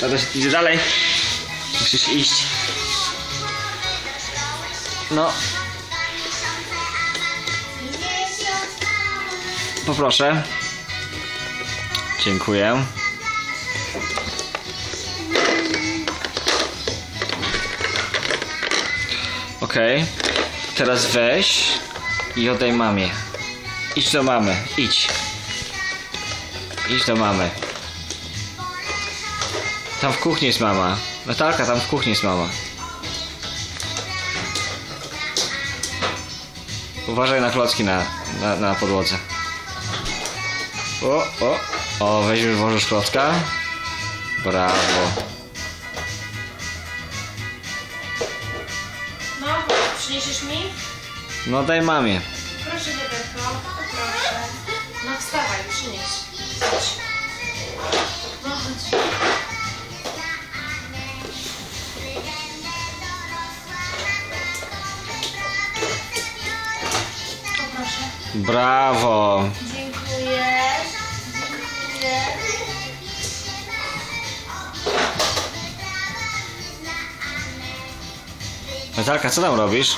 Tatuś idzie dalej. Musisz iść. No. Poproszę. Dziękuję. Okej. Teraz weź i oddaj mamie. Idź do mamy. Idź. Idź do mamy. Tam w kuchni jest mama. Natalka, tam w kuchni jest mama. Uważaj na klocki na podłodze. O, weźmy, włożysz klocka. Brawo. No, przyniesiesz mi? No daj mamie. Proszę, dziadeczko, proszę. No wstawaj, przynieś. Chodź. No chodź. Poproszę. Brawo. Dziękuję. Dziękuję. Natalka, co tam robisz?